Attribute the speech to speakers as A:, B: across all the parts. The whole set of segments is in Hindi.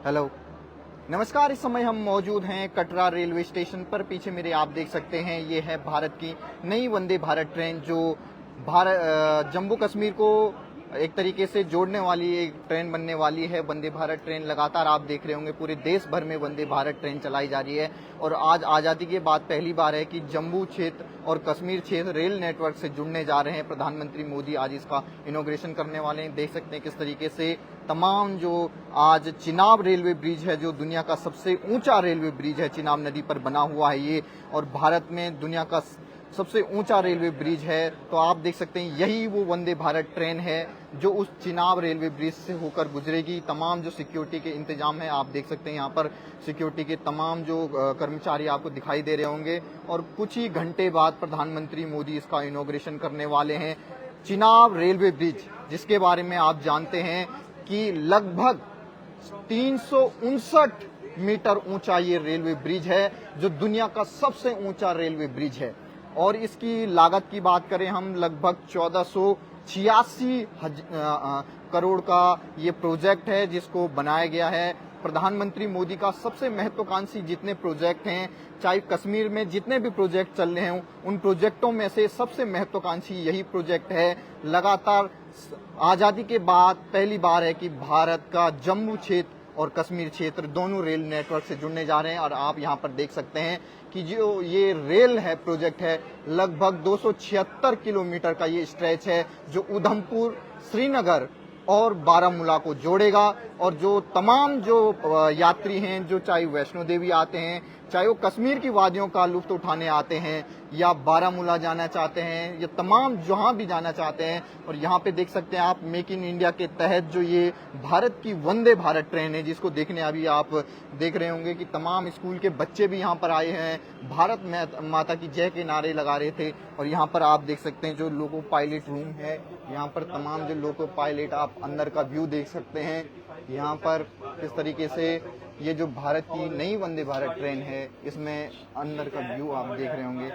A: हेलो, नमस्कार। इस समय हम मौजूद हैं कटरा रेलवे स्टेशन पर। पीछे मेरे आप देख सकते हैं, ये है भारत की नई वंदे भारत ट्रेन जो जम्मू कश्मीर को एक तरीके से जोड़ने वाली एक ट्रेन बनने वाली है। वंदे भारत ट्रेन लगातार आप देख रहे होंगे पूरे देश भर में वंदे भारत ट्रेन चलाई जा रही है और आज आज़ादी के बाद पहली बार है कि जम्मू क्षेत्र और कश्मीर क्षेत्र रेल नेटवर्क से जुड़ने जा रहे हैं। प्रधानमंत्री मोदी आज इसका इनॉग्रेशन करने वाले हैं। देख सकते हैं किस तरीके से तमाम जो आज चिनाब रेलवे ब्रिज है, जो दुनिया का सबसे ऊंचा रेलवे ब्रिज है, चिनाब नदी पर बना हुआ है ये, और भारत में दुनिया का सबसे ऊंचा रेलवे ब्रिज है। तो आप देख सकते हैं यही वो वंदे भारत ट्रेन है जो उस चिनाब रेलवे ब्रिज से होकर गुजरेगी। तमाम जो सिक्योरिटी के इंतजाम है, आप देख सकते हैं यहाँ पर सिक्योरिटी के तमाम जो कर्मचारी आपको दिखाई दे रहे होंगे। और कुछ ही घंटे बाद प्रधानमंत्री मोदी इसका इनॉग्रेशन करने वाले हैं। चिनाब रेलवे ब्रिज, जिसके बारे में आप जानते हैं कि लगभग 359 मीटर ऊंचा ये रेलवे ब्रिज है, जो दुनिया का सबसे ऊंचा रेलवे ब्रिज है। और इसकी लागत की बात करें हम, लगभग 1486 करोड़ का ये प्रोजेक्ट है जिसको बनाया गया है। प्रधानमंत्री मोदी का सबसे महत्वाकांक्षी जितने प्रोजेक्ट हैं, चाहे कश्मीर में जितने भी प्रोजेक्ट चल रहे हों, उन प्रोजेक्टों में से सबसे महत्वाकांक्षी यही प्रोजेक्ट है। लगातार आजादी के बाद पहली बार है कि भारत का जम्मू क्षेत्र और कश्मीर क्षेत्र दोनों रेल नेटवर्क से जुड़ने जा रहे हैं। और आप यहां पर देख सकते हैं कि जो ये रेल है प्रोजेक्ट है, लगभग 276 किलोमीटर का ये स्ट्रेच है जो उधमपुर, श्रीनगर और बारामूला को जोड़ेगा। और जो तमाम जो यात्री हैं, जो चाहे वैष्णो देवी आते हैं, चाहे वो कश्मीर की वादियों का लुत्फ उठाने आते हैं या बारामूला जाना चाहते हैं, या तमाम जहां भी जाना चाहते हैं। और यहाँ पे देख सकते हैं आप, मेक इन इंडिया के तहत जो ये भारत की वंदे भारत ट्रेन है, जिसको देखने अभी आप देख रहे होंगे कि तमाम स्कूल के बच्चे भी यहाँ पर आए हैं, भारत माता की जय के नारे लगा रहे थे। और यहाँ पर आप देख सकते हैं जो लोको पायलट रूम है, यहाँ पर तमाम जो लोको पायलट, आप अंदर का व्यू देख सकते हैं। यहाँ पर किस तरीके से ये जो भारत की नई वंदे भारत ट्रेन है, इसमें अंदर का व्यू आप देख रहे होंगे।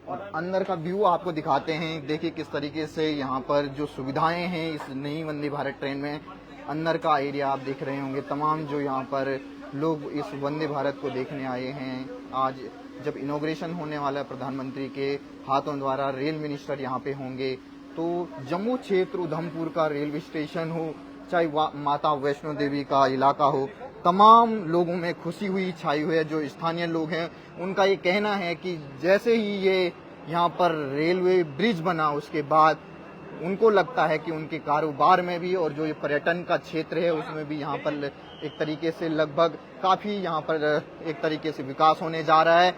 A: और अंदर का व्यू आपको दिखाते हैं। देखिए किस तरीके से यहाँ पर जो सुविधाएं हैं इस नई वंदे भारत ट्रेन में, अंदर का एरिया आप देख रहे होंगे। तमाम जो यहाँ पर लोग इस वंदे भारत को देखने आए हैं, आज जब इनॉग्रेशन होने वाला है प्रधानमंत्री के हाथों द्वारा, रेल मिनिस्टर यहाँ पे होंगे। तो जम्मू क्षेत्र, उधमपुर का रेलवे स्टेशन हो, चाहे माता वैष्णो देवी का इलाका हो, तमाम लोगों में खुशी हुई छाई हुई है। जो स्थानीय लोग हैं उनका ये कहना है कि जैसे ही ये यहाँ पर रेलवे ब्रिज बना, उसके बाद उनको लगता है कि उनके कारोबार में भी और जो ये पर्यटन का क्षेत्र है उसमें भी यहाँ पर एक तरीके से लगभग काफी यहाँ पर एक तरीके से विकास होने जा रहा है।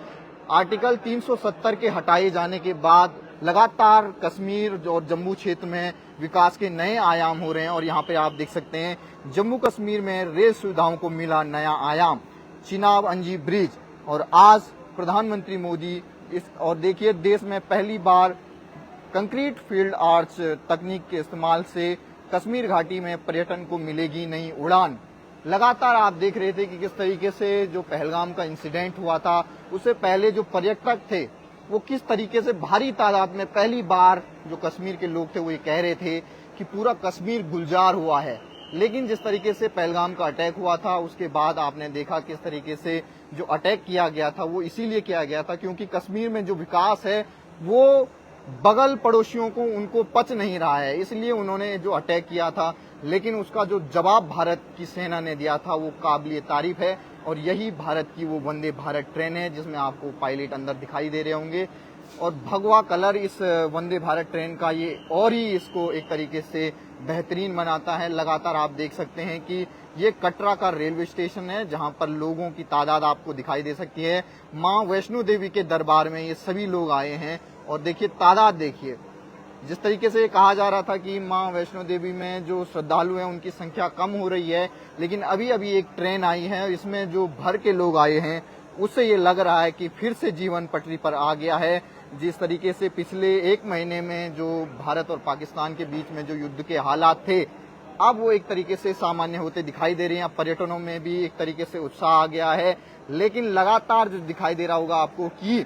A: आर्टिकल 370 के हटाए जाने के बाद लगातार कश्मीर और जम्मू क्षेत्र में विकास के नए आयाम हो रहे हैं। और यहाँ पे आप देख सकते हैं जम्मू कश्मीर में रेल सुविधाओं को मिला नया आयाम, चिनाब अंजी ब्रिज। और आज प्रधानमंत्री मोदी और देखिए देश में पहली बार कंक्रीट फील्ड आर्च तकनीक के इस्तेमाल से कश्मीर घाटी में पर्यटन को मिलेगी नई उड़ान। लगातार आप देख रहे थे कि किस तरीके से जो पहलगाम का इंसिडेंट हुआ था, उससे पहले जो पर्यटक थे वो किस तरीके से भारी तादाद में पहली बार जो कश्मीर के लोग थे वो ये कह रहे थे कि पूरा कश्मीर गुलजार हुआ है। लेकिन जिस तरीके से पहलगाम का अटैक हुआ था, उसके बाद आपने देखा किस तरीके से जो अटैक किया गया था वो इसीलिए किया गया था क्योंकि कश्मीर में जो विकास है वो बगल पड़ोसियों को उनको पच नहीं रहा है, इसलिए उन्होंने जो अटैक किया था। लेकिन उसका जो जवाब भारत की सेना ने दिया था वो काबिल तारीफ है। और यही भारत की वो वंदे भारत ट्रेन है जिसमें आपको पायलट अंदर दिखाई दे रहे होंगे। और भगवा कलर इस वंदे भारत ट्रेन का ये और ही इसको एक तरीके से बेहतरीन बनाता है। लगातार आप देख सकते हैं कि ये कटरा का रेलवे स्टेशन है जहां पर लोगों की तादाद आपको दिखाई दे सकती है। मां वैष्णो देवी के दरबार में ये सभी लोग आए हैं। और देखिए तादाद देखिए, जिस तरीके से कहा जा रहा था कि मां वैष्णो देवी में जो श्रद्धालु हैं उनकी संख्या कम हो रही है, लेकिन अभी अभी एक ट्रेन आई है, इसमें जो भर के लोग आए हैं उससे ये लग रहा है कि फिर से जीवन पटरी पर आ गया है। जिस तरीके से पिछले एक महीने में जो भारत और पाकिस्तान के बीच में जो युद्ध के हालात थे, अब वो एक तरीके से सामान्य होते दिखाई दे रहे हैं। पर्यटनों में भी एक तरीके से उत्साह आ गया है। लेकिन लगातार जो दिखाई दे रहा होगा आपको कि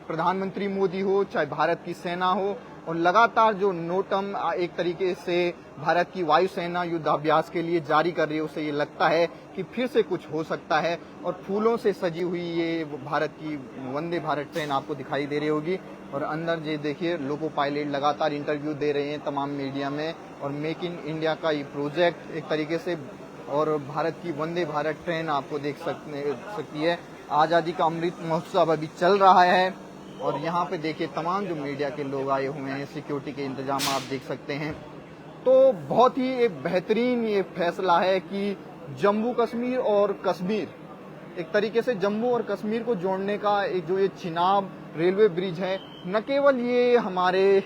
A: प्रधानमंत्री मोदी हो, चाहे भारत की सेना हो, और लगातार जो नोटम एक तरीके से भारत की वायुसेना युद्धाभ्यास के लिए जारी कर रही है, उससे ये लगता है कि फिर से कुछ हो सकता है। और फूलों से सजी हुई ये भारत की वंदे भारत ट्रेन आपको दिखाई दे रही होगी। और अंदर ये देखिए लोको पायलट लगातार इंटरव्यू दे रहे हैं तमाम मीडिया में। और मेक इन इंडिया का ये प्रोजेक्ट एक तरीके से, और भारत की वंदे भारत ट्रेन आपको देख सकती है। आज़ादी का अमृत महोत्सव अभी चल रहा है और यहाँ पे देखिए तमाम जो मीडिया के लोग आए हुए हैं, सिक्योरिटी के इंतजाम आप देख सकते हैं। तो बहुत ही एक बेहतरीन ये फैसला है कि जम्मू कश्मीर और कश्मीर, एक तरीके से जम्मू और कश्मीर को जोड़ने का एक जो ये चिनाब रेलवे ब्रिज है, न केवल ये हमारे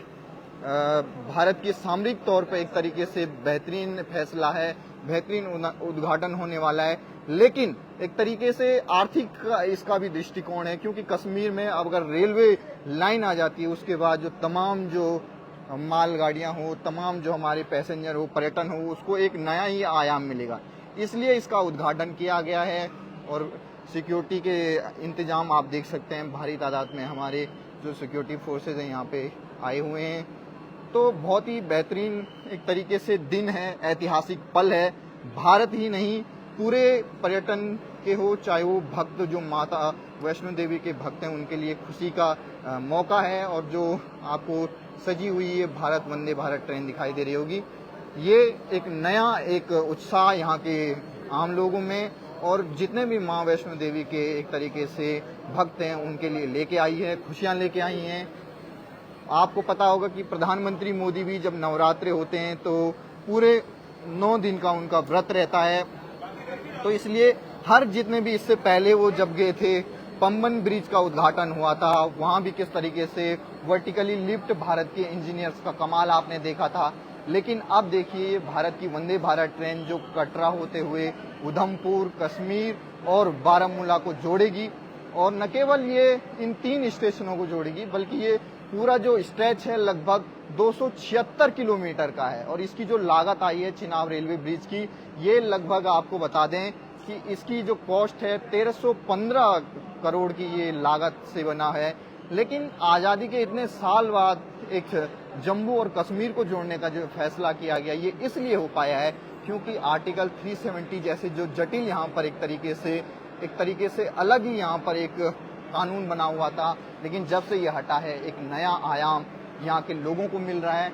A: भारत के सामरिक तौर पर एक तरीके से बेहतरीन फैसला है, बेहतरीन उद्घाटन होने वाला है, लेकिन एक तरीके से आर्थिक इसका भी दृष्टिकोण है। क्योंकि कश्मीर में अब अगर रेलवे लाइन आ जाती है, उसके बाद जो तमाम जो मालगाड़ियां हो, तमाम जो हमारे पैसेंजर हो, पर्यटन हो, उसको एक नया ही आयाम मिलेगा। इसलिए इसका उद्घाटन किया गया है। और सिक्योरिटी के इंतजाम आप देख सकते हैं, भारी तादाद में हमारे जो सिक्योरिटी फोर्सेज हैं यहाँ पे आए हुए हैं। तो बहुत ही बेहतरीन एक तरीके से दिन है, ऐतिहासिक पल है। भारत ही नहीं, पूरे पर्यटन के हो, चाहे वो भक्त जो माता वैष्णो देवी के भक्त हैं, उनके लिए खुशी का मौका है। और जो आपको सजी हुई ये भारत वंदे भारत ट्रेन दिखाई दे रही होगी, ये एक नया एक उत्साह यहाँ के आम लोगों में और जितने भी माँ वैष्णो देवी के एक तरीके से भक्त हैं, उनके लिए लेके आई है, खुशियाँ लेके आई हैं। आपको पता होगा कि प्रधानमंत्री मोदी भी जब नवरात्रे होते हैं तो पूरे 9 दिन का उनका व्रत रहता है। तो इसलिए हर जितने भी इससे पहले वो जब गए थे, पंबन ब्रिज का उद्घाटन हुआ था, वहां भी किस तरीके से वर्टिकली लिफ्ट भारत के इंजीनियर्स का कमाल आपने देखा था। लेकिन अब देखिए भारत की वंदे भारत ट्रेन जो कटरा होते हुए उधमपुर, कश्मीर और बारामूला को जोड़ेगी। और न केवल ये इन 3 स्टेशनों को जोड़ेगी, बल्कि ये पूरा जो स्ट्रेच है लगभग 276 किलोमीटर का है। और इसकी जो लागत आई है चिनाब रेलवे ब्रिज की, ये लगभग आपको बता दें कि इसकी जो कॉस्ट है 1315 करोड़ की ये लागत से बना है। लेकिन आज़ादी के इतने साल बाद एक जम्मू और कश्मीर को जोड़ने का जो फैसला किया गया, ये इसलिए हो पाया है क्योंकि आर्टिकल 370 जैसे जो जटिल यहाँ पर एक तरीके से अलग ही यहाँ पर एक कानून बना हुआ था। लेकिन जब से ये हटा है, एक नया आयाम यहाँ के लोगों को मिल रहा है।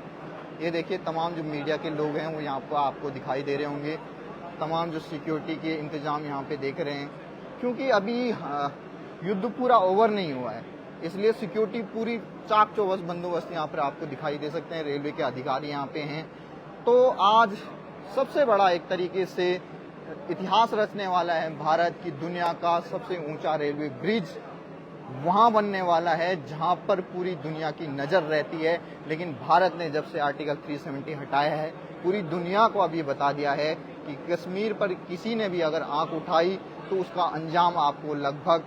A: ये देखिए तमाम जो मीडिया के लोग हैं वो यहाँ पर आपको दिखाई दे रहे होंगे, तमाम जो सिक्योरिटी के इंतजाम यहाँ पे देख रहे हैं। क्योंकि अभी युद्ध पूरा ओवर नहीं हुआ है, इसलिए सिक्योरिटी पूरी चाक चौबंद बंदोबस्त यहाँ पर आपको दिखाई दे सकते हैं। रेलवे के अधिकारी यहाँ पे हैं। तो आज सबसे बड़ा एक तरीके से इतिहास रचने वाला है। भारत की दुनिया का सबसे ऊंचा रेलवे ब्रिज वहां बनने वाला है जहां पर पूरी दुनिया की नजर रहती है। लेकिन भारत ने जब से आर्टिकल 370 हटाया है, पूरी दुनिया को अब ये बता दिया है कि कश्मीर पर किसी ने भी अगर आंख उठाई तो उसका अंजाम आपको लगभग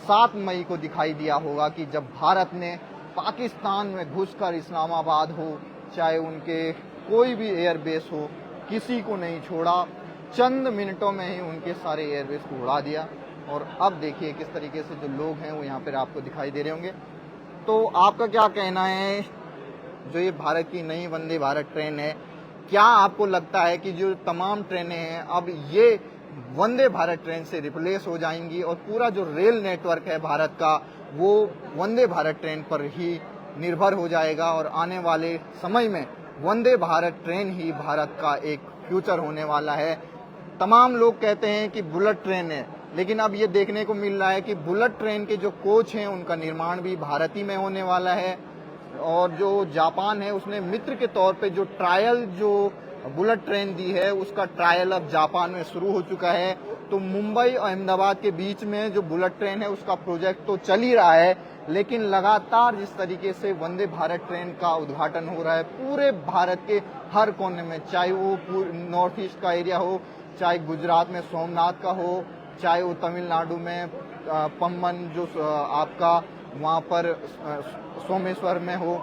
A: 7 मई को दिखाई दिया होगा कि जब भारत ने पाकिस्तान में घुसकर इस्लामाबाद हो, चाहे उनके कोई भी एयरबेस हो, किसी को नहीं छोड़ा। चंद मिनटों में ही उनके सारे एयरबेस को उड़ा दिया। और अब देखिए किस तरीके से जो लोग हैं वो यहाँ पर आपको दिखाई दे रहे होंगे। तो आपका क्या कहना है, जो ये भारत की नई वंदे भारत ट्रेन है, क्या आपको लगता है कि जो तमाम ट्रेनें हैं अब ये वंदे भारत ट्रेन से रिप्लेस हो जाएंगी और पूरा जो रेल नेटवर्क है भारत का वो वंदे भारत ट्रेन पर ही निर्भर हो जाएगा और आने वाले समय में वंदे भारत ट्रेन ही भारत का एक फ्यूचर होने वाला है? तमाम लोग कहते हैं कि बुलेट ट्रेन है, लेकिन अब ये देखने को मिल रहा है कि बुलेट ट्रेन के जो कोच हैं उनका निर्माण भी भारत ही में होने वाला है। और जो जापान है उसने मित्र के तौर पे जो ट्रायल जो बुलेट ट्रेन दी है उसका ट्रायल अब जापान में शुरू हो चुका है। तो मुंबई और अहमदाबाद के बीच में जो बुलेट ट्रेन है उसका प्रोजेक्ट तो चल ही रहा है, लेकिन लगातार जिस तरीके से वंदे भारत ट्रेन का उद्घाटन हो रहा है पूरे भारत के हर कोने में, चाहे वो नॉर्थ ईस्ट का एरिया हो, चाहे गुजरात में सोमनाथ का हो, चाहे वो तमिलनाडु में पम्बन जो आपका वहाँ पर सोमेश्वर में हो,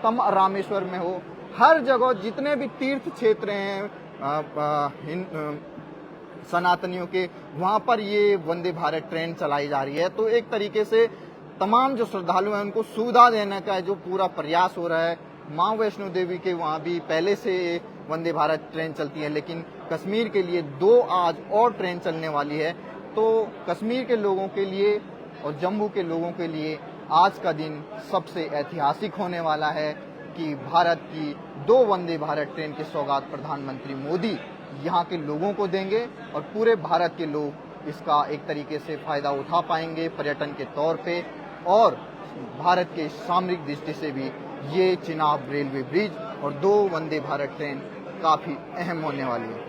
A: रामेश्वर में हो, हर जगह जितने भी तीर्थ क्षेत्र हैं सनातनियों के, वहाँ पर ये वंदे भारत ट्रेन चलाई जा रही है। तो एक तरीके से तमाम जो श्रद्धालु हैं उनको सुविधा देने का जो पूरा प्रयास हो रहा है। माँ वैष्णो देवी के वहाँ भी पहले से वंदे भारत ट्रेन चलती है, लेकिन कश्मीर के लिए 2 आज और ट्रेन चलने वाली है। तो कश्मीर के लोगों के लिए और जम्मू के लोगों के लिए आज का दिन सबसे ऐतिहासिक होने वाला है कि भारत की 2 वंदे भारत ट्रेन की सौगात प्रधानमंत्री मोदी यहाँ के लोगों को देंगे और पूरे भारत के लोग इसका एक तरीके से फायदा उठा पाएंगे पर्यटन के तौर पे। और भारत के सामरिक दृष्टि से भी ये चिनाब रेलवे ब्रिज और 2 वंदे भारत ट्रेन काफी अहम होने वाली है।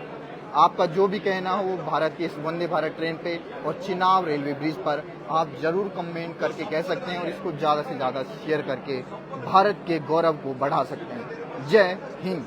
A: आपका जो भी कहना हो वो भारत की इस वंदे भारत ट्रेन पे और चिनाब रेलवे ब्रिज पर आप जरूर कमेंट करके कह सकते हैं और इसको ज़्यादा से ज़्यादा शेयर करके भारत के गौरव को बढ़ा सकते हैं। जय हिंद।